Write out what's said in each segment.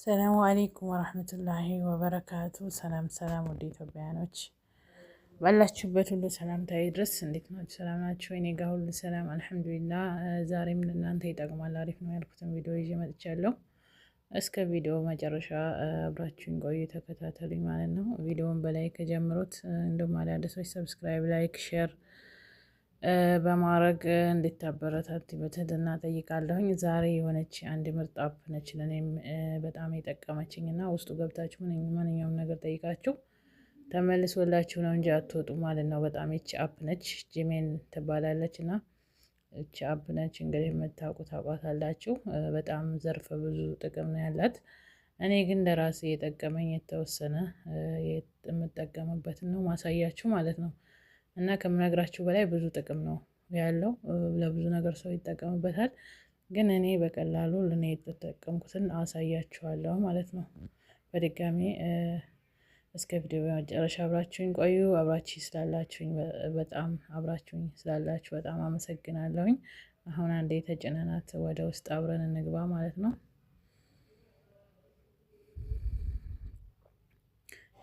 ሰላሙ አሌይኩም ወረህመቱላሂ ወበረካቱ። ሰላም ሰላም፣ ወደ ኢትዮጵያውያኖች ባላችሁበት ሁሉ ሰላምታ ይድረስ። እንዴት ናችሁ? ሰላም ናችሁ? እኔ ጋር ሁሉ ሰላም አልሐምዱሊላህ። ዛሬም ለእናንተ ይጠቅማል አሪፍ ነው ያልኩትን ቪዲዮ ይዤ መጥቻለሁ። እስከ ቪዲዮ መጨረሻ አብራችሁን ቆዩ፣ ተከታተሉኝ ማለት ነው። ቪዲዮውን በላይክ ጀምሩት። እንደውም አዳዲሶች ሰብስክራይብ፣ ላይክ፣ ሼር በማድረግ እንድታበረታቱ በትህትና ጠይቃለሁኝ። ዛሬ የሆነች አንድ ምርጥ አፕ ነች ለእኔም በጣም የጠቀመችኝ እና ውስጡ ገብታችሁ ማንኛውም ነገር ጠይቃችሁ ተመልሶላችሁ ነው እንጂ አትወጡ ማለት ነው። በጣም ይቺ አፕ ነች፣ ጂሜን ትባላለች እና ይቺ አፕ ነች እንግዲህ የምታውቁ ታውቋታላችሁ። በጣም ዘርፈ ብዙ ጥቅም ነው ያላት። እኔ ግን ለራሴ የጠቀመኝ የተወሰነ የምጠቀምበትን ነው ማሳያችሁ ማለት ነው። እና ከምነግራችሁ በላይ ብዙ ጥቅም ነው ያለው። ለብዙ ነገር ሰው ይጠቀምበታል። ግን እኔ በቀላሉ ለኔ የተጠቀምኩትን አሳያችኋለሁ ማለት ነው። በድጋሚ እስከ ቪዲዮ በመጨረሻ አብራችሁኝ ቆዩ። አብራችሁኝ ስላላችሁ በጣም አመሰግናለሁኝ። አሁን አንዴ ተጭነናት ወደ ውስጥ አብረን እንግባ ማለት ነው።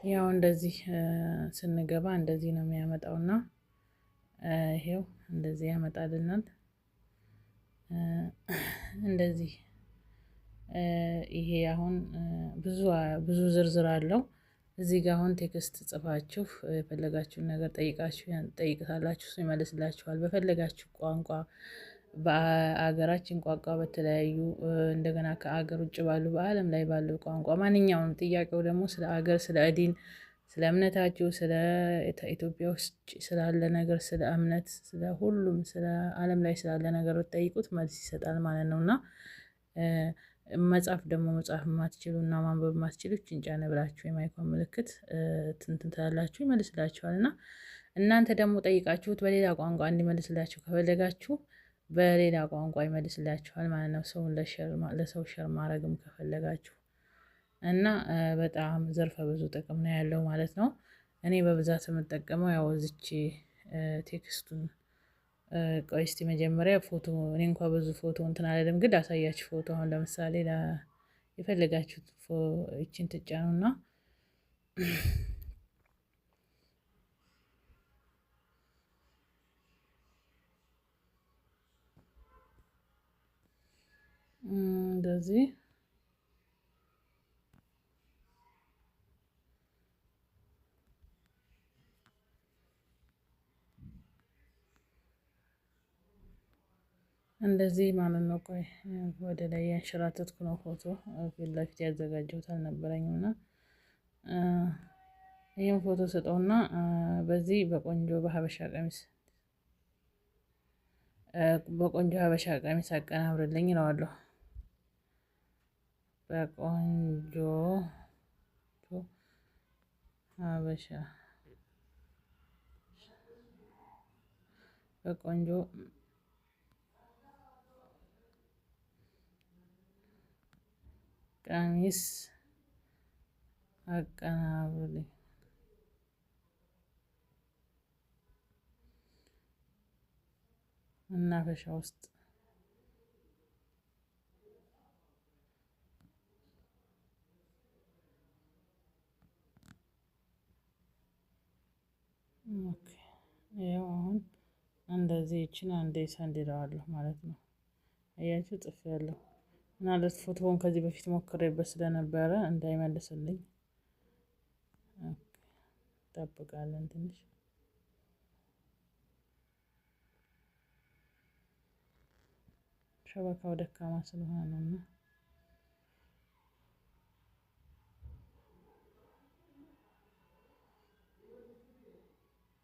ያው እንደዚህ ስንገባ እንደዚህ ነው የሚያመጣውና ይሄው እንደዚህ ያመጣልናል። እንደዚህ ይሄ አሁን ብዙ ዝርዝር አለው። እዚህ ጋር አሁን ቴክስት ጽፋችሁ የፈለጋችሁን ነገር ጠይቃላችሁ፣ እሱ ይመልስላችኋል በፈለጋችሁ ቋንቋ። በአገራችን ቋንቋ፣ በተለያዩ እንደገና ከአገር ውጭ ባሉ በዓለም ላይ ባሉ ቋንቋ ማንኛውም ጥያቄው ደግሞ ስለ አገር፣ ስለ እዲን፣ ስለ እምነታችሁ፣ ስለ ኢትዮጵያ ውስጥ ስላለ ነገር፣ ስለ እምነት፣ ስለ ሁሉም ስለ ዓለም ላይ ስላለ ነገር ብትጠይቁት መልስ ይሰጣል ማለት ነው። እና መጻፍ የማትችሉ እና ማንበብ የማትችሉ ጫን ብላችሁ የማይኮን ምልክት ትንትን ትላላችሁ፣ ይመልስላችኋል። እና እናንተ ደግሞ ጠይቃችሁት በሌላ ቋንቋ እንዲመልስላችሁ ከፈለጋችሁ በሌላ ቋንቋ ይመልስላችኋል ማለት ነው። ለሰው ሸር ማድረግም ከፈለጋችሁ እና በጣም ዘርፈ ብዙ ጥቅም ነው ያለው ማለት ነው። እኔ በብዛት የምጠቀመው ያው እዚች ቴክስቱን ቆይ እስቲ መጀመሪያ ፎቶ፣ እኔ እንኳ ብዙ ፎቶ እንትን አለለም፣ ግን አሳያችሁ ፎቶ። አሁን ለምሳሌ የፈለጋችሁት ይችን ትጫኑና እንደዚህ እንደዚህ ማለት ነው። ቆይ ወደ ላይ ያንሸራተትኩ ነው ፎቶ፣ ፊት ለፊት ያዘጋጀሁት አልነበረኝም። እና ይህን ፎቶ ስጠውና በዚህ በቆንጆ ሀበሻ ቀሚስ አቀናብርልኝ እለዋለሁ። በቆንጆ ሀበሻ በቆንጆ ቀሚስ አቀናብርልኝ። መናፈሻ ውስጥ ይኸው አሁን እንደዚህ ይችን አንዴ ሰንድ እለዋለሁ ማለት ነው። አያችሁ ጽፌያለሁ። ምናልባት ፎቶውን ከዚህ በፊት ሞክሬበት ስለነበረ እንዳይመልስልኝ እንጠብቃለን ትንሽ። ሸበካው ደካማ ስለሆነ ነው።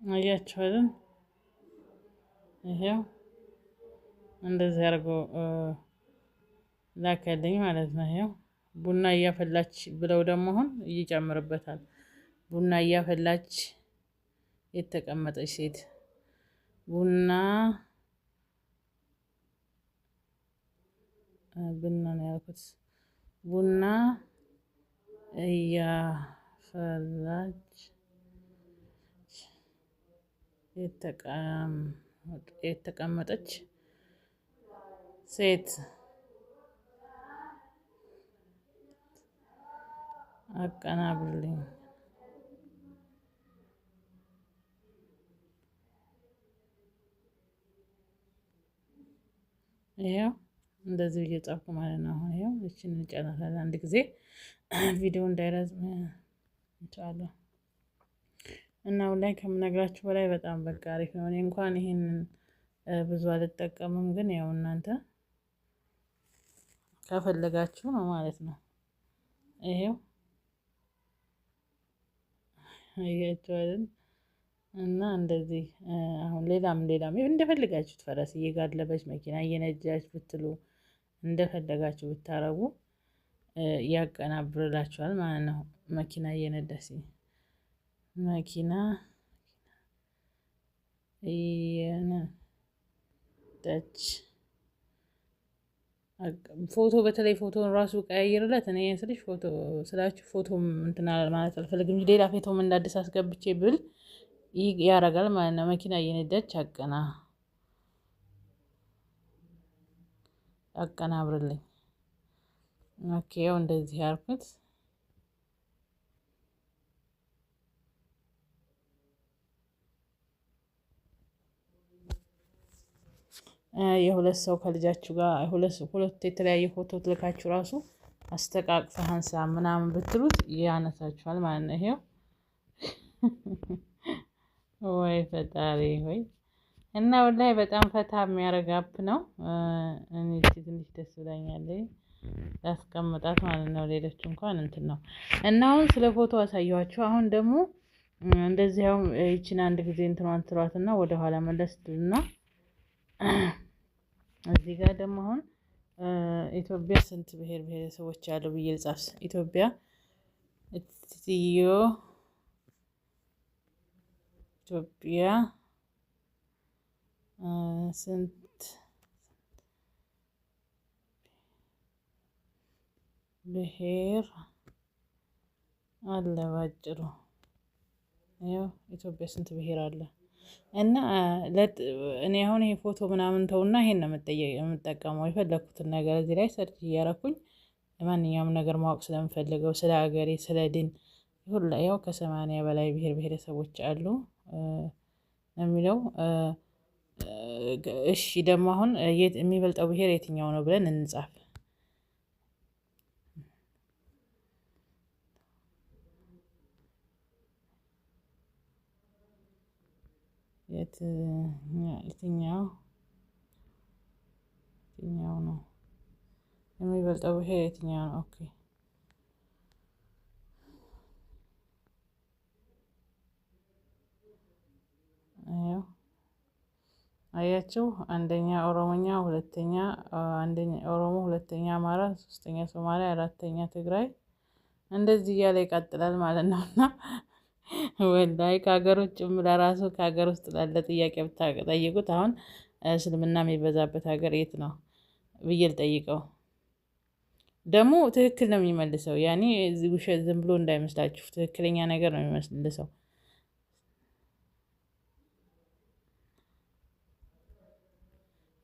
አያችሁ አይደል? ይሄው እንደዚህ አድርጎ ላከልኝ ማለት ነው። ይሄው ቡና እያፈላች ብለው ደግሞ አሁን ይጨምርበታል። ቡና እያፈላች የተቀመጠች ሴት ቡና ነው ያልኩት። ቡና እያፈላች የተቀመጠች ሴት አቀናብርልኝ። ይሄው እንደዚህ እየጻፍኩ ማለት ነው። አሁን ይሄው እቺን እንጨናታለን አንድ ጊዜ ቪዲዮ እንዳይረዝም እንቻለን። እና አሁን ላይ ከምነግራችሁ በላይ በጣም በቃ አሪፍ ነው። እኔ እንኳን ይሄንን ብዙ አልጠቀምም፣ ግን ያው እናንተ ከፈለጋችሁ ነው ማለት ነው። ይሄው አያችኋልን? እና እንደዚህ አሁን ሌላም እንደፈለጋችሁት ፈረስ እየጋለበች መኪና እየነዳች ብትሉ እንደፈለጋችሁ ብታረጉ ያቀናብርላችኋል ማለት ነው። መኪና እየነዳች መኪና እየነዳች ፎቶ በተለይ ፎቶን ራሱ ቀያይርለት። እኔ ስልሽ ፎቶ ስላችሁ ፎቶም እንትን ማለት አልፈልግም እንጂ ሌላ ፎቶም እንዳዲስ አስገብቼ ብል ያረጋል ማለት ነው። መኪና እየነዳች አቀናብርልኝ። ኦኬ ያው እንደዚህ ያልኩት የሁለት ሰው ከልጃችሁ ጋር ሁለት የተለያየ ፎቶ ትልካችሁ ራሱ አስተቃቅፈህ አንሳ ምናምን ብትሉት ያነሳችኋል ማለት ነው። ይሄው ወይ ፈጣሪ ሆይ! እና ወላሂ በጣም ፈታ የሚያደርግ አፕ ነው። እኔ ትንሽ ደስ ብላኛለች ላስቀምጣት ማለት ነው። ሌሎች እንኳን እንትን ነው። እና አሁን ስለ ፎቶ አሳየኋችሁ። አሁን ደግሞ እንደዚህ አሁን ይቺን አንድ ጊዜ እንትኗን ትሏትና ወደ ኋላ መለስ ትልና እዚህ ጋር ደግሞ አሁን ኢትዮጵያ ስንት ብሔር ብሔረሰቦች አሉ ብዬ ልጻፍ። ኢትዮጵያ ስንት ብሔር አለ? ባጭሩ ያው ኢትዮጵያ ስንት ብሔር አለ? እና እኔ አሁን ይሄ ፎቶ ምናምን ተውና ይሄን ነው የምጠቀመው። የፈለኩትን ነገር እዚህ ላይ ሰርች እያረኩኝ ማንኛውም ነገር ማወቅ ስለምፈልገው ስለ ሀገሬ፣ ስለ ድን ሁላ ያው ከ80 በላይ ብሔር ብሔረሰቦች አሉ የሚለው። እሺ ደግሞ አሁን የሚበልጠው ብሔር የትኛው ነው ብለን እንጻፍ። የትኛው ነው የሚበልጠው ብሔር የትኛው ነው? ኦኬ አያችሁ፣ አንደኛ ኦሮሞኛ፣ አንደኛ ኦሮሞ፣ ሁለተኛ አማራ፣ ሶስተኛ ሶማሊያ፣ አራተኛ ትግራይ እንደዚህ እያለ ይቀጥላል ማለት ነው። እና ወላሂ ከሀገር ውጭም ለራሱ ከሀገር ውስጥ ላለ ጥያቄ ብታጠይቁት አሁን እስልምና የሚበዛበት ሀገር የት ነው ብዬ ልጠይቀው ደግሞ ትክክል ነው የሚመልሰው። ያኔ ውሸት ዝም ብሎ እንዳይመስላችሁ ትክክለኛ ነገር ነው የሚመልሰው።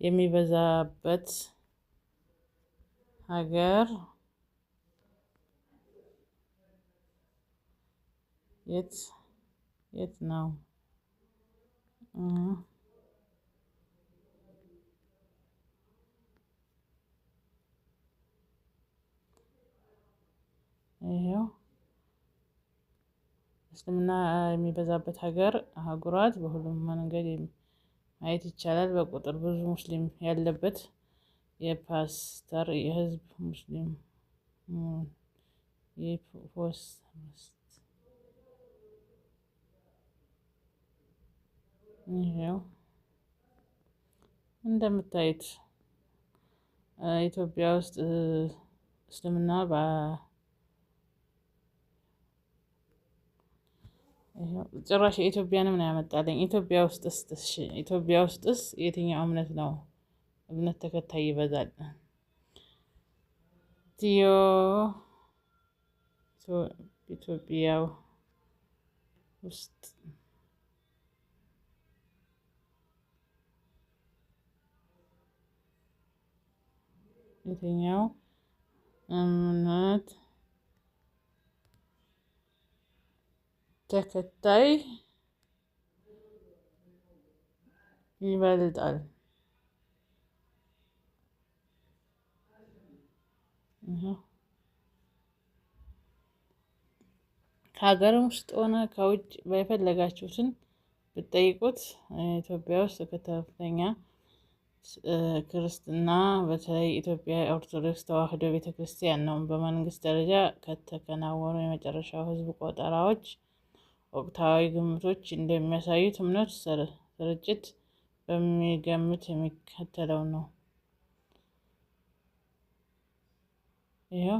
የሚበዛበት ሀገር የት ነው? ይሄው እስልምና የሚበዛበት ሀገር አህጉራት በሁሉም መንገድ ማየት ይቻላል። በቁጥር ብዙ ሙስሊም ያለበት የፓስተር የህዝብ ሙስሊም ይሄው እንደምታዩት ኢትዮጵያ ውስጥ እስልምና ጭራሽ የኢትዮጵያንም ነው ያመጣልኝ። ኢትዮጵያ ውስጥስ የትኛው እምነት ነው እምነት ተከታይ ይበዛል? ኢትዮጵያ ውስጥ የትኛው እምነት ተከታይ ይበልጣል። ከሀገርም ውስጥ ሆነ ከውጭ በፈለጋችሁትን ብትጠይቁት ኢትዮጵያ ውስጥ ከፍተኛ ክርስትና በተለይ ኢትዮጵያ ኦርቶዶክስ ተዋሕዶ ቤተክርስቲያን ነው። በመንግስት ደረጃ ከተከናወኑ የመጨረሻው ህዝብ ቆጠራዎች ወቅታዊ ግምቶች እንደሚያሳዩት እምነት ስርጭት በሚገምት የሚከተለው ነው። ይኸው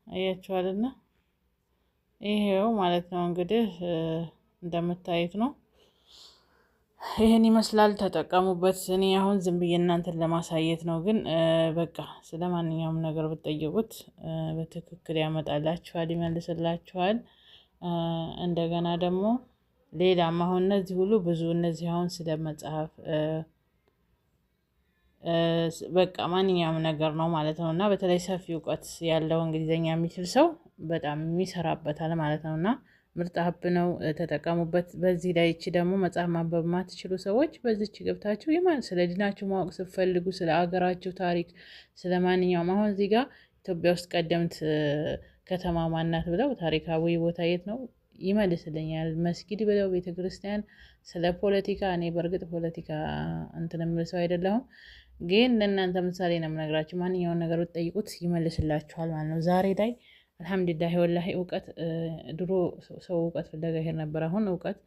አያችኋልና ይሄው ማለት ነው እንግዲህ እንደምታዩት ነው። ይሄን ይመስላል። ተጠቀሙበት። እኔ አሁን ዝም ብዬ እናንተን ለማሳየት ነው፣ ግን በቃ ስለማንኛውም ነገር ብትጠይቁት በትክክል ያመጣላችኋል፣ ይመልስላችኋል። እንደገና ደግሞ ሌላም አሁን እነዚህ ሁሉ ብዙ እነዚህ አሁን ስለ መጽሐፍ በቃ ማንኛውም ነገር ነው ማለት ነው። እና በተለይ ሰፊ እውቀት ያለው እንግሊዝኛ የሚችል ሰው በጣም የሚሰራበታል ማለት ነው። እና ምርጥ አፕ ነው፣ ተጠቀሙበት። በዚህ ላይ እቺ ደግሞ መጽሐፍ ማንበብ ማትችሉ ሰዎች በዚች ገብታችሁ ስለ ዲናችሁ ማወቅ ስትፈልጉ ስለ አገራችሁ ታሪክ፣ ስለ ማንኛውም አሁን እዚህ ጋር ኢትዮጵያ ውስጥ ቀደምት ከተማ ማናት ብለው ታሪካዊ ቦታ የት ነው ይመልስልኛል። መስጊድ ብለው ቤተክርስቲያን፣ ስለ ፖለቲካ እኔ በእርግጥ ፖለቲካ እንትን የምል ሰው አይደለሁም፣ ግን ለእናንተ ምሳሌ ነው የምነግራችሁ። ማንኛውን ነገር ብትጠይቁት ይመልስላችኋል ማለት ነው። ዛሬ ላይ አልሐምዱሊላህ ወላሂ እውቀት ድሮ ሰው እውቀት ፍለጋ ይሄድ ነበር። አሁን እውቀት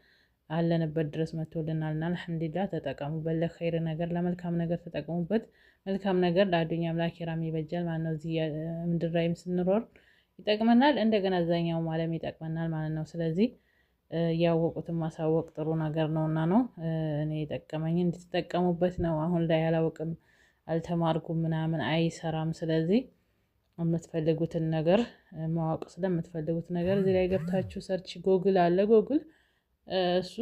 አለንበት ድረስ መጥቶልናል እና አልሐምዱሊላህ ተጠቀሙበት። ለኸይር ነገር ለመልካም ነገር ተጠቀሙበት። መልካም ነገር ለአዱኛም ለአኺራም ይበጃል ማለት ነው። እዚህ ምድር ላይም ስንኖር ይጠቅመናል፣ እንደገና እዛኛውም ዓለም ይጠቅመናል ማለት ነው። ስለዚህ ያወቁትን ማሳወቅ ጥሩ ነገር ነውና ነው እኔ የጠቀመኝ እንድትጠቀሙበት ነው። አሁን ላይ አላውቅም አልተማርኩም ምናምን አይሰራም። ስለዚህ የምትፈልጉትን ነገር ማወቅ ስለምትፈልጉት ነገር እዚህ ላይ ገብታችሁ ሰርች ጎግል አለ። ጎግል እሱ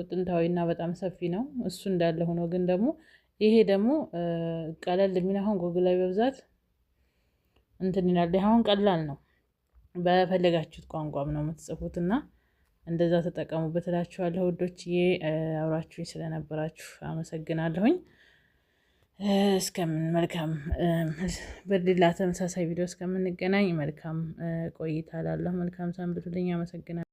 ጥንታዊና በጣም ሰፊ ነው። እሱ እንዳለ ሆኖ ግን ደግሞ ይሄ ደግሞ ቀለል የሚል አሁን ጎግል ላይ በብዛት እንትን ይላል። አሁን ቀላል ነው፣ በፈለጋችሁት ቋንቋም ነው የምትጽፉት እና እንደዛ ተጠቀሙበት እላችኋለሁ ውዶችዬ። አብራችሁ ስለነበራችሁ አመሰግናለሁኝ። እስከምን መልካም በሌላ ተመሳሳይ ቪዲዮ እስከምንገናኝ መልካም ቆይታ እላለሁ። መልካም ሰንብቱልኝ። አመሰግናለሁ።